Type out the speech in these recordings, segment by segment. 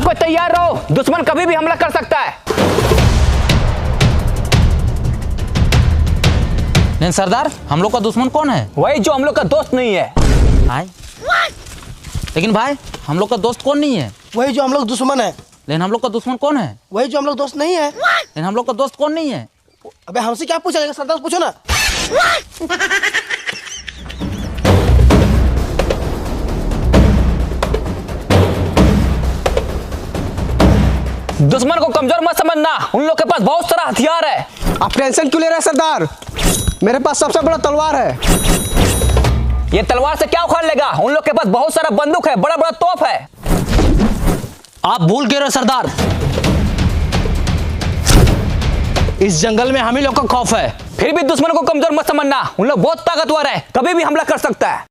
कोई तैयार रहो, दुश्मन कभी भी हमला कर सकता है। नहीं सरदार, हम लोग का दुश्मन कौन है? वही जो हम लोग का दोस्त नहीं है। भाई लेकिन भाई हम लोग का दोस्त कौन नहीं है? वही जो हम लोग दुश्मन है। लेकिन हम लोग का दुश्मन कौन है? वही जो हम लोग दोस्त नहीं है। लेकिन हम लोग का दोस्त कौन नहीं है? अबे हमसे क्या पूछा जाएगा, सरदार से पूछो ना। दुश्मन को कमजोर मत समझना, उन लोग के पास बहुत सारा हथियार है। आप टेंशन क्यों ले रहे हैं सरदार? मेरे पास सबसे बड़ा तलवार है। ये तलवार से क्या उखाड़ लेगा? उन लोग के पास बहुत सारा बंदूक है, बड़ा बड़ा तोप है। आप भूल गए रहे सरदार, इस जंगल में हम ही लोग का खौफ है। फिर भी दुश्मन को कमजोर मत समझना, उन लोग बहुत ताकतवर है, कभी भी हमला कर सकता है।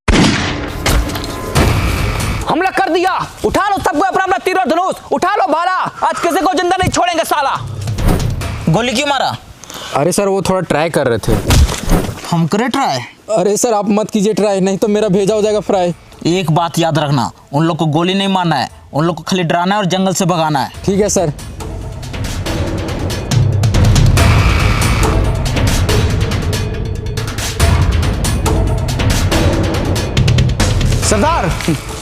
हमला कर दिया, उठा लो सबको अपना अपना तीर और धनुष, उठा लो भाला, आज किसी को जिंदा नहीं छोड़ेंगे साला। गोली क्यों मारा? अरे सर वो थोड़ा ट्राई कर रहे थे। हम करे ट्राई? अरे सर आप मत कीजिए ट्राई, नहीं तो मेरा भेजा हो जाएगा फ्राई। एक बात याद रखना, उन लोग को गोली नहीं मारना है, उन लोग को खाली डराना है और जंगल से भगाना है। ठीक है सर। सरदार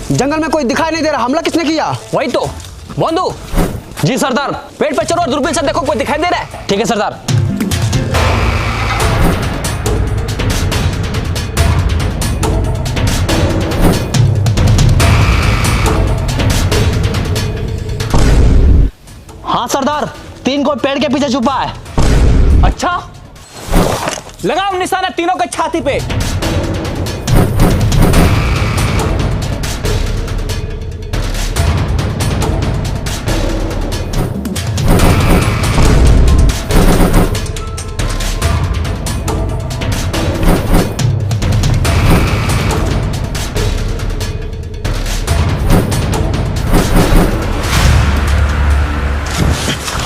जंगल में कोई दिखाई नहीं दे रहा, हमला किसने किया? वही तो बंधु जी। सरदार पेड़ पे चढ़ो और दूरबीन से देखो कोई दिखाई दे रहा है। ठीक है सरदार। हाँ सरदार, 3 को पेड़ के पीछे छुपा है। अच्छा, लगाओ निशाना तीनों के छाती पे।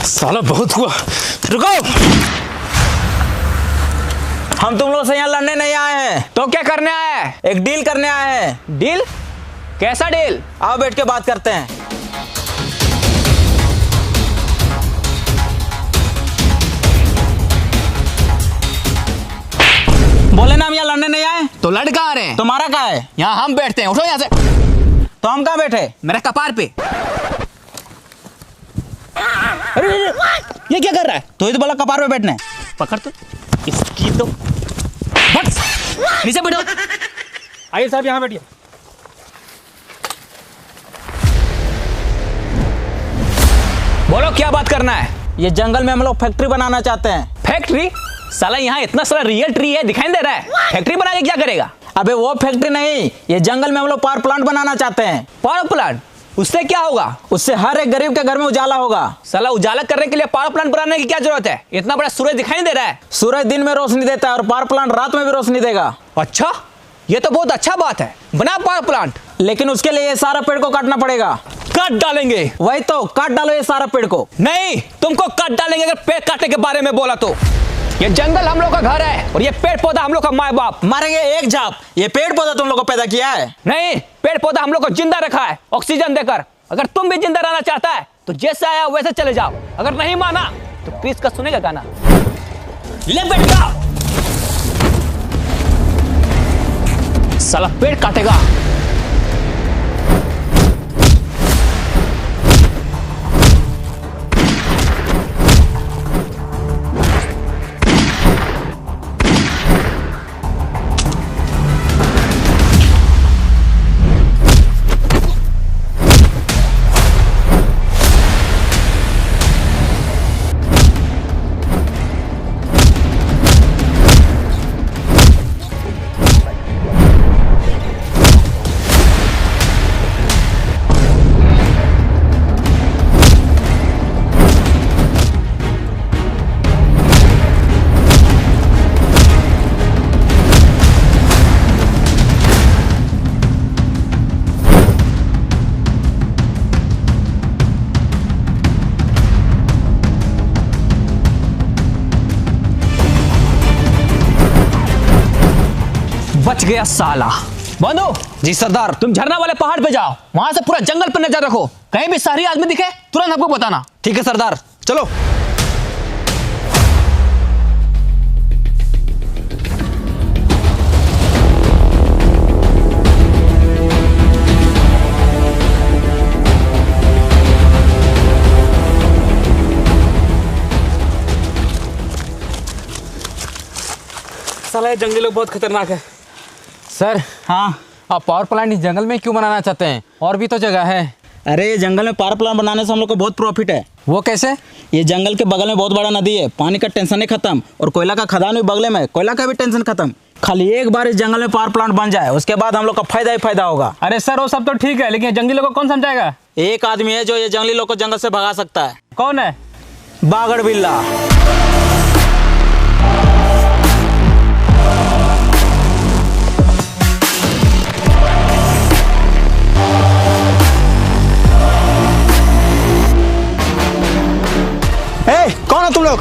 साला बहुत हुआ। रुको, हम तुम लोग से यहाँ लड़ने नहीं आए हैं, तो क्या करने आया है? एक डील करने आए हैं। डील? कैसा डील? आओ बैठ के बात करते हैं। बोले ना हम यहाँ लड़ने नहीं आए। तो लड़ कहाँ रहे हैं? तुम्हारा कहाँ है? यहाँ हम बैठते हैं, उठो यहाँ से। तो हम कहाँ बैठे? मेरे कपार पे। अरे ये क्या कर रहा है? तो ही तो बोला कपार पे बैठने। पकड़ तो इसकी तो बस नीचे बैठो। आइए साहब यहाँ बैठिए। बोलो क्या बात करना है? ये जंगल में हम लोग फैक्ट्री बनाना चाहते हैं। फैक्ट्री? साला यहाँ इतना सारा रियल ट्री है, दिखाई दे रहा है। फैक्ट्री बना के क्या करेगा? अबे वो फैक्ट्री नहीं, ये जंगल में हम लोग पावर प्लांट बनाना चाहते हैं। Power plant? उससे क्या होगा? उससे हर एक गरीब के घर में उजाला होगा। साला उजाला करने के लिए पावर प्लांट बनाने की क्या जरूरत है? इतना बड़ा सूरज दिखाई दे रहा है। सूरज दिन में रोशनी देता है और पावर प्लांट रात में भी रोशनी देगा। अच्छा, ये तो बहुत अच्छा बात है, बना पावर प्लांट। लेकिन उसके लिए ये सारा पेड़ को काटना पड़ेगा। काट डालेंगे? वही तो, काट डालो ये सारा पेड़ को। नहीं, तुमको काट डालेंगे अगर पेड़ काटने के बारे में बोला तो। ये जंगल हम लोग का घर है और ये पेड़ पौधा हम लोग का माँ बाप। मारेंगे एक झाप। ये पेड़ पौधा तुम लोग को पैदा किया है? नहीं, पेड़ पौधा हम लोग को जिंदा रखा है ऑक्सीजन देकर। अगर तुम भी जिंदा रहना चाहता है तो जैसे आया वैसे चले जाओ, अगर नहीं माना तो क्रिस का सुनेगा गाना। ले बेटा, साला पेड़ काटेगा। बच गया साला। बंधु जी सरदार। तुम झरना वाले पहाड़ पे जाओ, वहां से पूरा जंगल पर नजर रखो। कहीं भी शहरी आदमी दिखे तुरंत हमको बताना। ठीक है सरदार, चलो। साला ये जंगली लोग बहुत खतरनाक है। सर, हाँ, आप पावर प्लांट इस जंगल में क्यों बनाना चाहते हैं? और भी तो जगह है। अरे ये जंगल में पावर प्लांट बनाने से हम लोग को बहुत प्रॉफिट है। वो कैसे? ये जंगल के बगल में बहुत बड़ा नदी है, पानी का टेंशन ही खत्म, और कोयला का खदान भी बगल में, कोयला का भी टेंशन खत्म। खाली एक बार इस जंगल में पावर प्लांट बन जाए, उसके बाद हम लोग का फायदा ही फायदा होगा। अरे सर, वो सब तो ठीक है, लेकिन जंगली लोग को कौन समझाएगा? एक आदमी है जो ये जंगली लोग को जंगल से भगा सकता है। कौन है? बागड़ बिल्ला। कौन हो तुम लोग?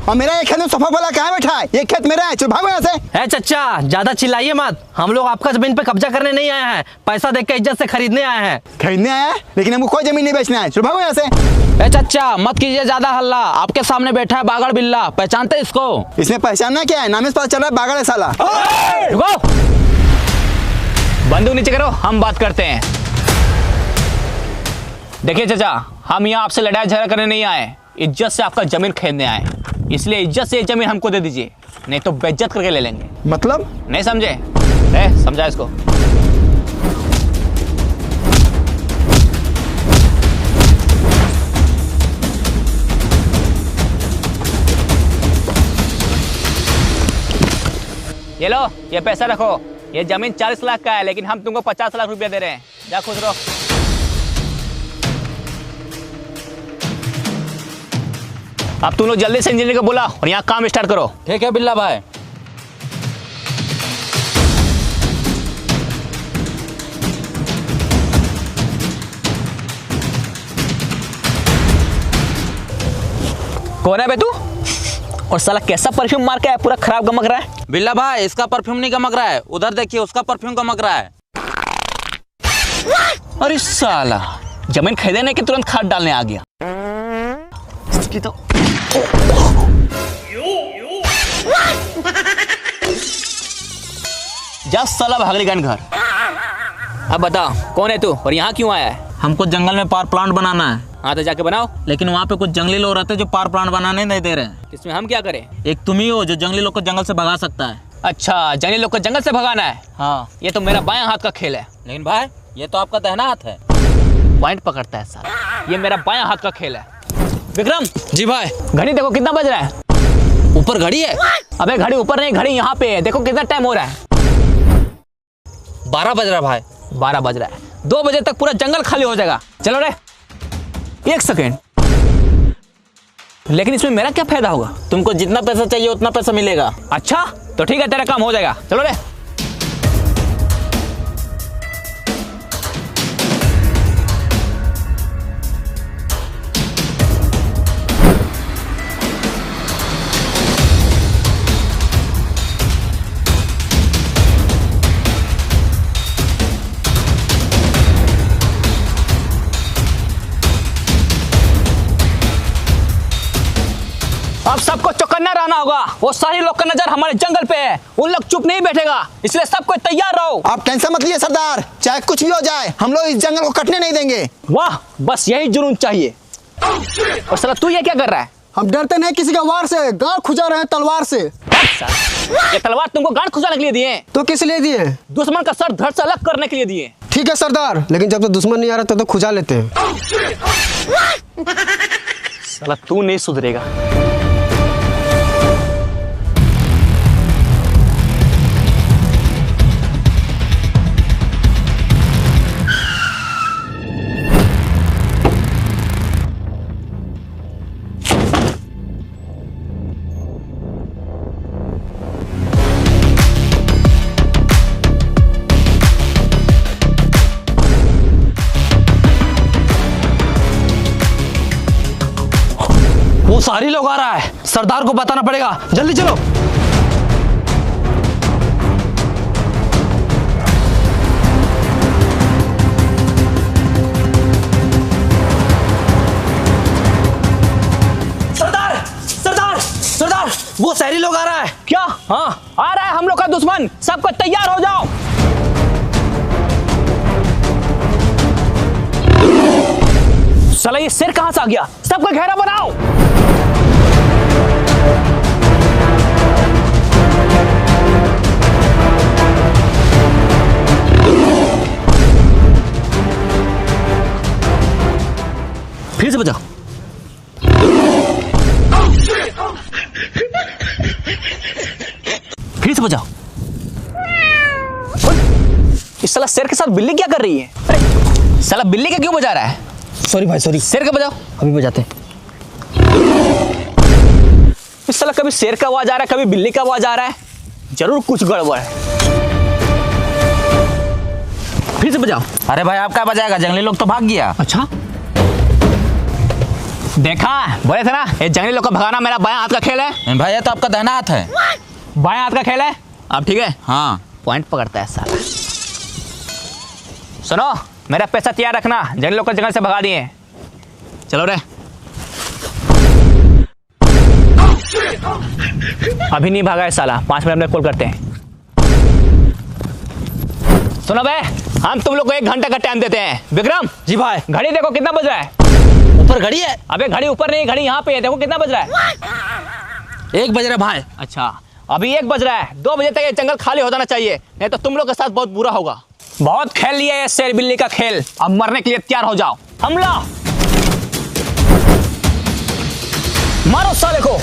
और मेरा ये खेत में सोफा वाला कहाँ बैठा है? ये खेत मेरा है, चलो भागो यहाँ से। चाचा ज्यादा चिल्लाइए मत, हम लोग आपका जमीन पे कब्जा करने नहीं आए हैं, पैसा देख के इज्जत से खरीदने आए हैं। खरीदने आया है, लेकिन हमको कोई जमीन नहीं बेचना है, चलो भागो यहाँ से। चाचा मत कीजिए ज्यादा हल्ला, आपके सामने बैठा है बागड़ बिल्ला, पहचानते इसको? इसमें पहचानना क्या है? नाम से पता चल रहा है बागड़ है साला। रुको, बंदूक नीचे करो, हम बात करते हैं। देखिए चाचा, हम यहाँ आपसे लड़ाई झगड़ा करने नहीं आए, इज्जत से आपका जमीन खरीदने आए, इसलिए इज्जत से ये जमीन हमको दे दीजिए, नहीं तो बेइज्जत करके ले लेंगे। मतलब? नहीं समझे? समझा इसको। ये लो, ये पैसा रखो। ये जमीन 40 लाख का है, लेकिन हम तुमको 50 लाख रुपया दे रहे हैं। जा खुश रहो। अब तुम लोग जल्दी से इंजीनियर को बुला और यहाँ काम स्टार्ट करो। ठीक है बिल्ला भाई। कौन है बे तू? और साला कैसा परफ्यूम मार के है, पूरा खराब गमक रहा है। बिल्ला भाई, इसका परफ्यूम नहीं गमक रहा है, उधर देखिए उसका परफ्यूम गमक रहा है। अरे साला, जमीन खरीदने के तुरंत खाद डालने आ गया। इसकी तो जा साला भागलीगंज घर। अब बता, कौन है तू और यहाँ क्यों आया है? हमको जंगल में पावर प्लांट बनाना है। हाँ तो जाके बनाओ। लेकिन वहाँ पे कुछ जंगली लोग रहते हैं जो पावर प्लांट बनाने नहीं दे रहे हैं। इसमें हम क्या करें? एक तुम ही हो जो जंगली लोग को जंगल से भगा सकता है। अच्छा, जंगली लोग को जंगल से भगाना है। हाँ, ये तो मेरा बायां हाथ का खेल है। लेकिन भाई ये तो आपका दाहिना हाथ है। पॉइंट पकड़ता है साला, ये मेरा बायां हाथ का खेल है। विक्रम जी भाई। घड़ी देखो कितना बज रहा है। ऊपर घड़ी है? अबे घड़ी ऊपर नहीं, घड़ी यहाँ पे है, देखो कितना टाइम हो रहा है। 12 बज रहा भाई। 12 बज रहा है, 2 बजे तक पूरा जंगल खाली हो जाएगा। चलो रे, 1 सेकेंड। लेकिन इसमें मेरा क्या फायदा होगा? तुमको जितना पैसा चाहिए उतना पैसा मिलेगा। अच्छा तो ठीक है, तेरा काम हो जाएगा। चलो रे। अब सबको चौकन्ना रहना होगा। वो सारे लोग का नजर हमारे जंगल पे है, उन लोग चुप नहीं बैठेगा, इसलिए सबको तैयार रहो। आप टेंशन मत लीजिए सरदार, चाहे कुछ भी हो जाए हम लोग इस जंगल को कटने नहीं देंगे। वाह, बस यही जुनून चाहिए। और साला तू ये क्या कर रहा है? हम डरते नहीं किसी का वार से, गांड खुजा रहे हैं तलवार से। ये तलवार तुमको गांड खुजाने के लिए दिए हैं? तो किस लिए दिए? दुश्मन का सर धड़ से अलग करने के लिए दिए। ठीक है सरदार, लेकिन जब तक दुश्मन नहीं आ रहा तब तो खुजा लेते हैं। साला तू नहीं सुधरेगा। वो सारी लोग आ रहा है, सरदार को बताना पड़ेगा, जल्दी चलो। दुश्मन, सबको तैयार हो जाओ। साला ये शेर कहां से आ गया? सबको घेरा बनाओ। फिर से बजाओ। फिर से बजाओ। इस साला शेर के साथ बिल्ली क्या कर रही है? अरे साला बिल्ली का क्यों बजा रहा है? सॉरी भाई सॉरी। शेर का बजाओ। अभी बजाते हैं। इस साला कभी शेर का आवाज आ रहा है, कभी बिल्ली का आवाज आ रहा है। जरूर कुछ गड़बड़ है। फिर से बजाओ। अरे भाई आप क्या बजाएगा, जंगली लोग तो भाग गया। अच्छा देखा, बोले थे ना ये जंगली लोग को भगाना मेरा बायां हाथ का खेल है। भाई ये तो आपका दाहिना हाथ है। बायां हाथ का खेल है। अब ठीक है, हाँ पॉइंट पकड़ता है साला। सुनो, मेरा पैसा तैयार रखना, जंगली लोग को जंगल से भगा दिए। चलो रे। अभी नहीं भागा है साला, 5 मिनट में कॉल करते हैं। सुनो बे, हम तुम लोग को 1 घंटे का टाइम देते हैं। विक्रम जी भाई। घड़ी देखो कितना बज रहा है। ऊपर घड़ी है। अबे घड़ी ऊपर नहीं, घड़ी यहाँ पे है, देखो कितना बज रहा है। 1 बज रहा भाई। अच्छा अभी 1 बज रहा है। 2 बजे तक ये जंगल खाली हो जाना चाहिए, नहीं तो तुम लोग के साथ बहुत बुरा होगा। बहुत खेल लिया ये शेर बिल्ली का खेल, अब मरने के लिए तैयार हो जाओ। हमला मारो साले को।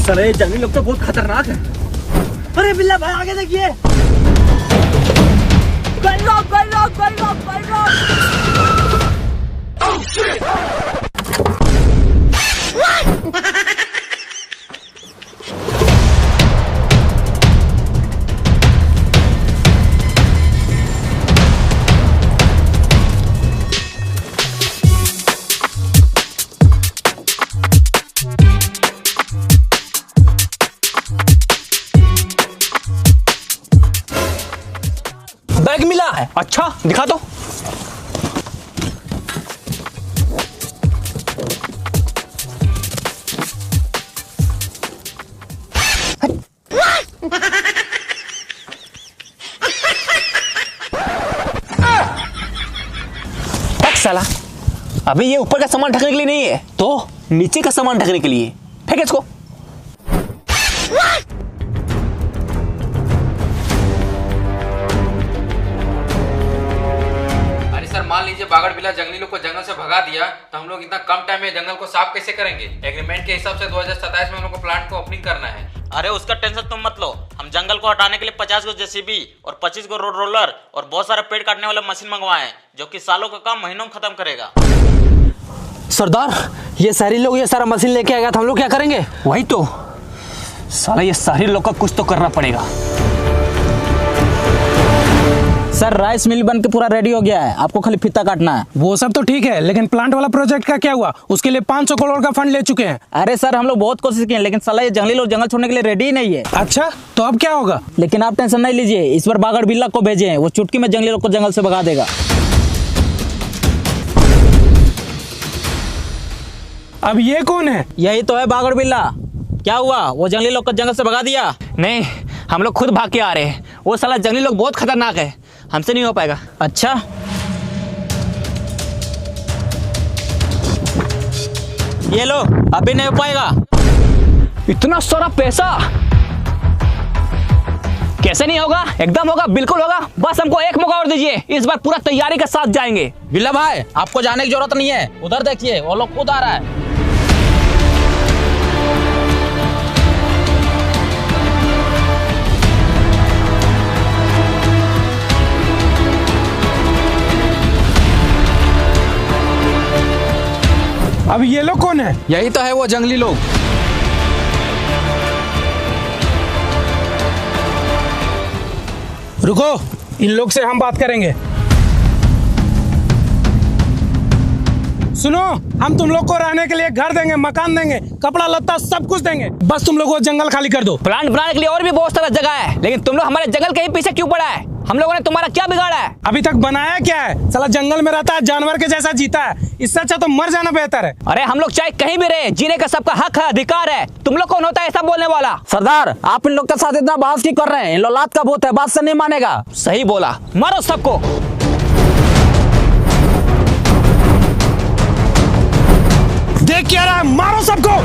साले जंगली लोग तो बहुत खतरनाक है। अरे बिल्ला भाई आगे देखिए। बैग मिला है। अच्छा दिखा दो। साला अभी ये ऊपर का सामान ढकने के लिए नहीं है, तो नीचे का सामान ढकने के लिए। फेंक इसको। अरे सर मान लीजिए बागड़ बिल्ला जंगली लोग को जंगल से भगा दिया, तो हम लोग इतना कम टाइम में जंगल को साफ कैसे करेंगे? एग्रीमेंट के हिसाब से 2027 में हम लोग को प्लांट को ओपनिंग करना है। अरे उसका टेंशन तुम मत लो, हम जंगल को हटाने के लिए 50 गो जेसीबी और 25 गो रोड रोलर और बहुत सारे पेड़ काटने वाले मशीन मंगवाए हैं, जो कि सालों का काम महीनों में खत्म करेगा। सरदार ये शहरी लोग ये सारा मशीन लेके आएगा तो हम लोग क्या करेंगे? वही तो साला, ये शहरी लोग का कुछ तो करना पड़ेगा। सर राइस मिल बन के पूरा रेडी हो गया है, आपको खाली फीता काटना है। वो सब तो ठीक है, लेकिन प्लांट वाला प्रोजेक्ट का क्या हुआ? उसके लिए 500 करोड़ का फंड ले चुके हैं। अरे सर हम लोग बहुत कोशिश किए, लेकिन साला ये जंगली लोग जंगल छोड़ने के लिए रेडी ही नहीं है। अच्छा तो अब क्या होगा? लेकिन आप टेंशन नहीं लीजिए, इस बार बागड़ बिल्ला को भेजे हैं, वो चुटकी में जंगली लोग को जंगल से भगा देगा। अब ये कौन है? यही तो है बागड़ बिल्ला। क्या हुआ, वो जंगली लोग को जंगल से भगा दिया? नहीं, हम लोग खुद भाग के आ रहे हैं। वो साला जंगली लोग बहुत खतरनाक है, हमसे नहीं हो पाएगा। अच्छा, ये लो, अभी नहीं हो पाएगा। इतना सारा पैसा कैसे नहीं होगा? एकदम होगा, बिल्कुल होगा। बस हमको एक मौका और दीजिए, इस बार पूरा तैयारी के साथ जाएंगे। बिल्ला भाई, आपको जाने की जरूरत नहीं है। उधर देखिए, वो लोग खुद आ रहा है। अब ये लोग कौन है? यही तो है वो जंगली लोग। रुको, इन लोग से हम बात करेंगे। सुनो, हम तुम लोग को रहने के लिए घर देंगे, मकान देंगे, कपड़ा लत्ता सब कुछ देंगे। बस तुम लोग वो जंगल खाली कर दो। प्लांट बनाने के लिए और भी बहुत सारा जगह है, लेकिन तुम लोग हमारे जंगल के ही पीछे क्यों पड़ा है? हम लोगों ने तुम्हारा क्या बिगाड़ा है? अभी तक बनाया क्या है? साला जंगल में रहता है, जानवर के जैसा जीता है। इससे अच्छा तो मर जाना बेहतर है। अरे हम लोग चाहे कहीं भी रहे, जीने का सबका हक है, अधिकार है। तुम लोग कौन होता है ऐसा बोलने वाला? सरदार, आप इन लोग के साथ इतना बहस क्यों कर रहे हैं? इन लोग लात का भूत है, बात से नहीं मानेगा। सही बोला, मारो सबको। देख क्या रहा है, मारो सबको।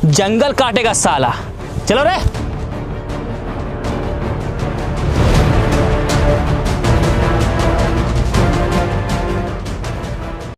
जंगल काटेगा साला। चलो रे।